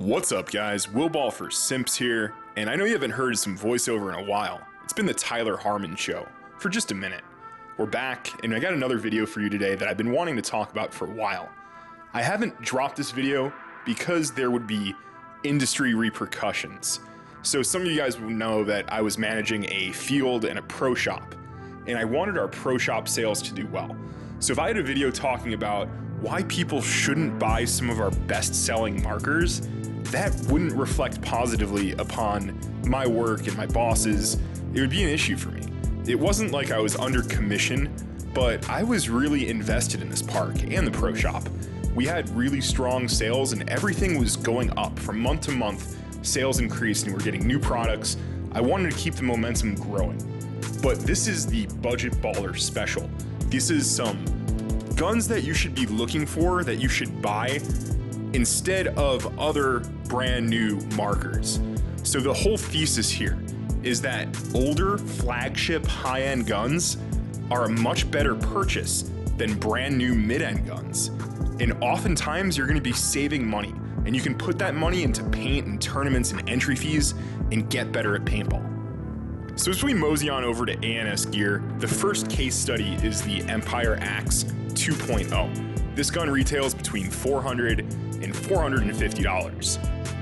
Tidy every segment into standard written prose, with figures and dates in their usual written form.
What's up guys, Will Ball for Simps here, and I know you haven't heard some voiceover in a while. It's been the Tyler Harmon show, for just a minute. We're back, and I got another video for you today that I've been wanting to talk about for a while. I haven't dropped this video because there would be industry repercussions. So some of you guys will know that I was managing a field and a pro shop, and I wanted our pro shop sales to do well. So if I had a video talking about why people shouldn't buy some of our best-selling markers, that wouldn't reflect positively upon my work and my bosses. It would be an issue for me. It wasn't like I was under commission, but I was really invested in this park and the pro shop. We had really strong sales and everything was going up from month to month. Sales increased and we're getting new products. I wanted to keep the momentum growing. But this is the Budget Baller Special. This is some guns that you should be looking for, that you should buy instead of other brand new markers. So the whole thesis here is that older flagship high-end guns are a much better purchase than brand new mid-end guns. And oftentimes you're gonna be saving money, and you can put that money into paint and tournaments and entry fees and get better at paintball. So as we mosey on over to ANS gear, the first case study is the Empire Axe 2.0. This gun retails between $400 and $450.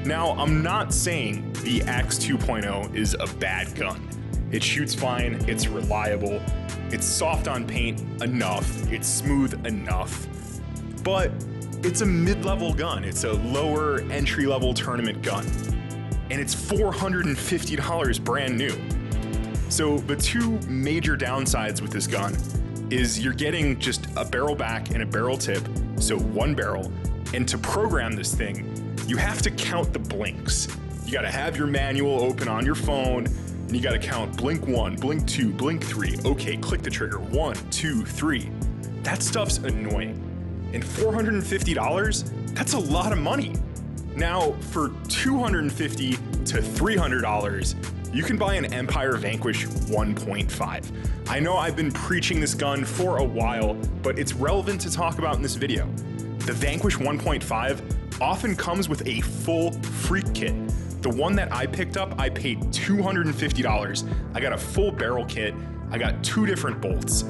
Now, I'm not saying the Axe 2.0 is a bad gun. It shoots fine, it's reliable, it's soft on paint enough, it's smooth enough, but it's a mid-level gun. It's a lower entry-level tournament gun, and it's $450 brand new. So the two major downsides with this gun is you're getting just a barrel back and a barrel tip, so one barrel. And to program this thing, you have to count the blinks. You gotta have your manual open on your phone, and you gotta count blink 1, blink 2, blink 3. Okay, click the trigger, 1, 2, 3. That stuff's annoying. And $450, that's a lot of money. Now, for $250 to $300, you can buy an Empire Vanquish 1.5. I know I've been preaching this gun for a while, but it's relevant to talk about in this video. The Vanquish 1.5 often comes with a full freak kit. The one that I picked up, I paid $250. I got a full barrel kit, I got 2 different bolts,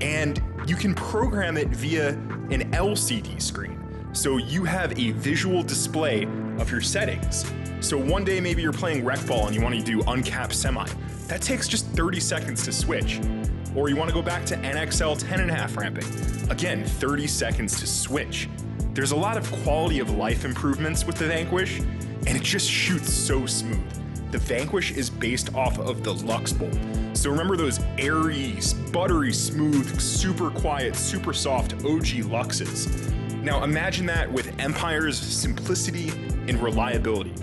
and you can program it via an LCD screen. So you have a visual display of your settings. So one day maybe you're playing rec ball and you want to do uncapped semi. That takes just 30 seconds to switch. Or you want to go back to NXL 10.5 ramping. Again, 30 seconds to switch. There's a lot of quality of life improvements with the Vanquish, and it just shoots so smooth. The Vanquish is based off of the Lux Bolt. So remember those airy, buttery smooth, super quiet, super soft OG Luxes. Now imagine that with Empire's simplicity and reliability.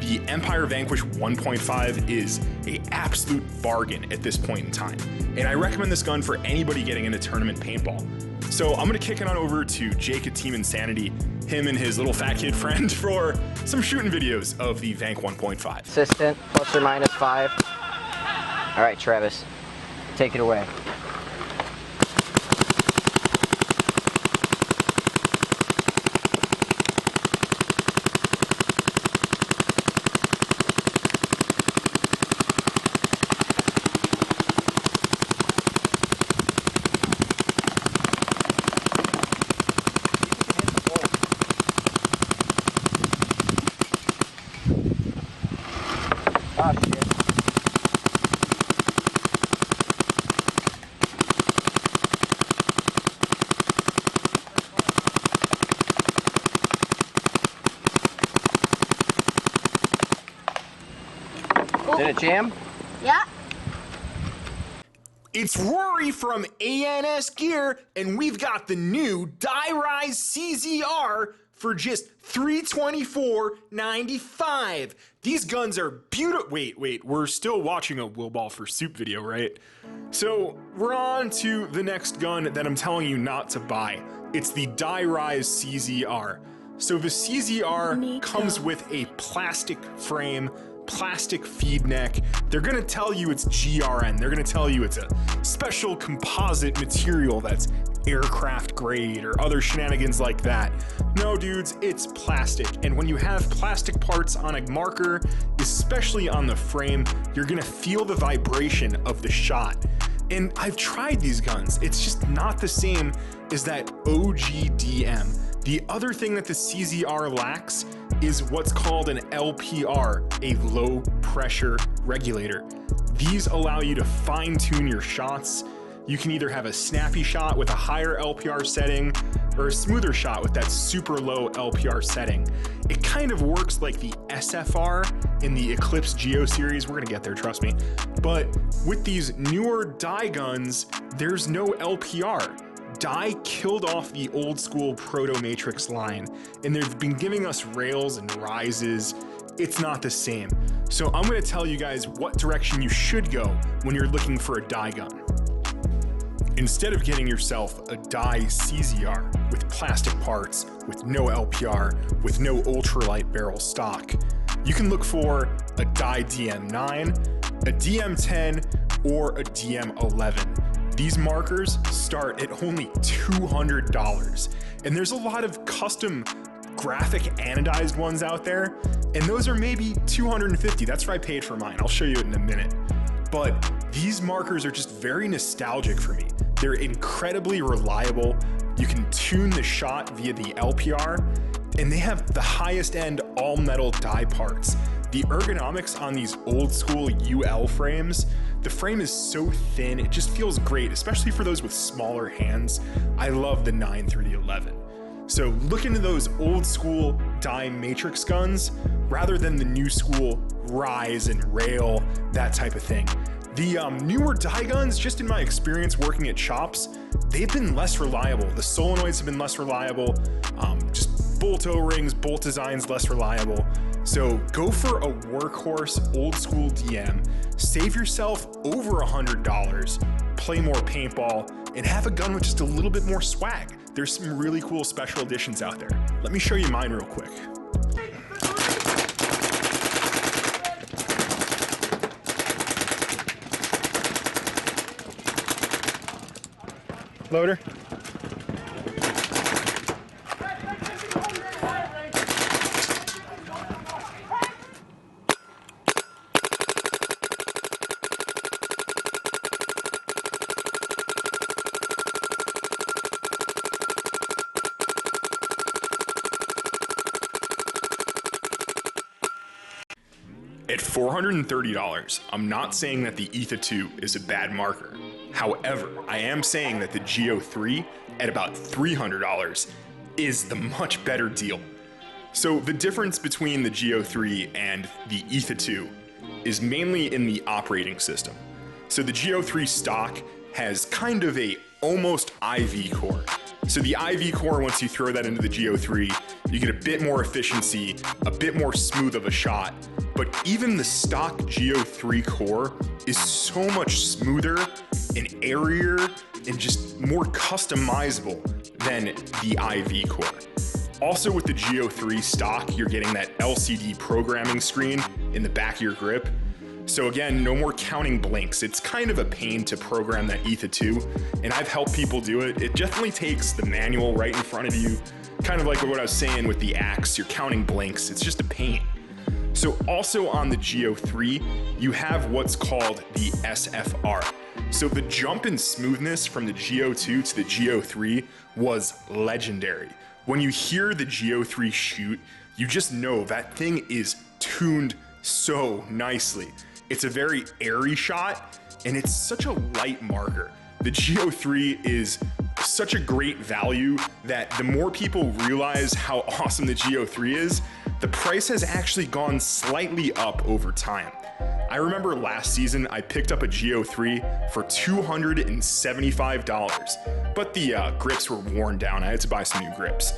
The Empire Vanquish 1.5 is an absolute bargain at this point in time. And I recommend this gun for anybody getting into tournament paintball. So I'm gonna kick it on over to Jake at Team Insanity, him and his little fat kid friend, for some shooting videos of the Vank 1.5. Assistant, plus or minus 5. All right, Travis, take it away. Oh, shit. Did it jam? Yeah. It's Rory from ANS Gear, and we've got the new Dierise CZR for just $324.95. These guns are beautiful. Wait, we're still watching a Will Ball for Soup video, right? So we're on to the next gun that I'm telling you not to buy. It's the Dierise CZR. So the CZR comes with a plastic frame, plastic feed neck. They're gonna tell you it's GRN. They're gonna tell you it's a special composite material that's aircraft grade or other shenanigans like that. No, dudes, it's plastic. And when you have plastic parts on a marker, especially on the frame, you're gonna feel the vibration of the shot. And I've tried these guns. It's just not the same as that OG DM. The other thing that the CZR lacks is what's called an LPR, a low pressure regulator. These allow you to fine tune your shots. You can either have a snappy shot with a higher LPR setting or a smoother shot with that super low LPR setting. It kind of works like the SFR in the Eclipse Geo series. We're gonna get there, trust me. But with these newer dye guns, there's no LPR. Dye killed off the old school Proto Matrix line, and they've been giving us rails and rises. It's not the same. So I'm gonna tell you guys what direction you should go when you're looking for a dye gun. Instead of getting yourself a Dye CZR with plastic parts, with no LPR, with no ultralight barrel stock, you can look for a Dye DM9, a DM10, or a DM11. These markers start at only $200, and there's a lot of custom graphic anodized ones out there, and those are maybe $250. That's what I paid for mine. I'll show you it in a minute. But these markers are just very nostalgic for me. They're incredibly reliable. You can tune the shot via the LPR, and they have the highest end all metal die parts. The ergonomics on these old school UL frames, the frame is so thin, it just feels great, especially for those with smaller hands. I love the 9 through the 11. So look into those old school dye matrix guns rather than the new school rise and rail, that type of thing. The newer dye guns, just in my experience working at shops, they've been less reliable. The solenoids have been less reliable, just bolt O-rings, bolt designs less reliable. So go for a workhorse old school DM, save yourself over $100, play more paintball, and have a gun with just a little bit more swag. There's some really cool special editions out there. Let me show you mine real quick. Loader. At $430, I'm not saying that the Etha 2 is a bad marker. However, I am saying that the Geo 3 at about $300 is the much better deal. So the difference between the Geo 3 and the Etha 2 is mainly in the operating system. So the Geo 3 stock has kind of a almost IV core. So the IV core, once you throw that into the Geo 3, you get a bit more efficiency, a bit more smooth of a shot. But even the stock Geo 3 core is so much smoother and airier and just more customizable than the IV core. Also with the Geo 3 stock, you're getting that LCD programming screen in the back of your grip. So again, no more counting blinks. It's kind of a pain to program that Etha 2, and I've helped people do it. It definitely takes the manual right in front of you, kind of like what I was saying with the Axe, you're counting blinks. It's just a pain. So also on the Geo 3, you have what's called the SFR. So the jump in smoothness from the Geo 2 to the Geo 3 was legendary. When you hear the Geo 3 shoot, you just know that thing is tuned so nicely. It's a very airy shot, and it's such a light marker. The Geo 3 is such a great value that the more people realize how awesome the Geo 3 is, the price has actually gone slightly up over time. I remember last season I picked up a Geo 3 for $275, but the grips were worn down. I had to buy some new grips.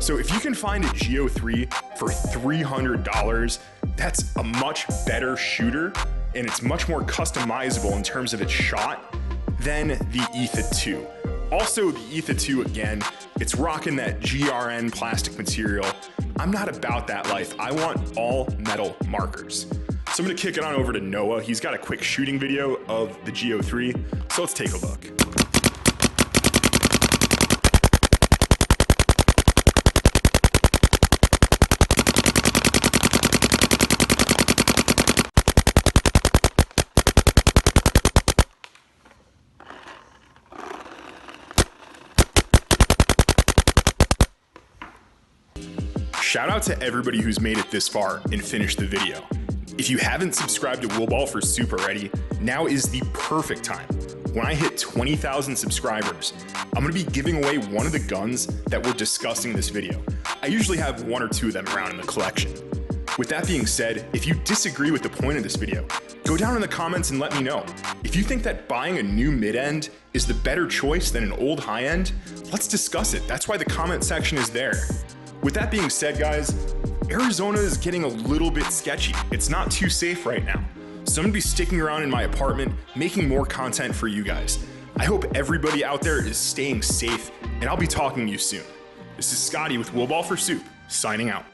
So if you can find a Geo 3 for $300, that's a much better shooter, and it's much more customizable in terms of its shot than the Etha 2. Also, the Etha 2, again, it's rocking that GRN plastic material. I'm not about that life. I want all metal markers. So I'm gonna kick it on over to Noah. He's got a quick shooting video of the Geo 3, so let's take a look. Shout out to everybody who's made it this far and finished the video. If you haven't subscribed to Wool Ball for Soup already, now is the perfect time. When I hit 20,000 subscribers, I'm gonna be giving away one of the guns that we're discussing in this video. I usually have one or two of them around in the collection. With that being said, if you disagree with the point of this video, go down in the comments and let me know. If you think that buying a new mid-end is the better choice than an old high-end, let's discuss it. That's why the comment section is there. With that being said, guys, Arizona is getting a little bit sketchy. It's not too safe right now. So I'm gonna be sticking around in my apartment, making more content for you guys. I hope everybody out there is staying safe, and I'll be talking to you soon. This is Scotty with Wool Ball for Soup, signing out.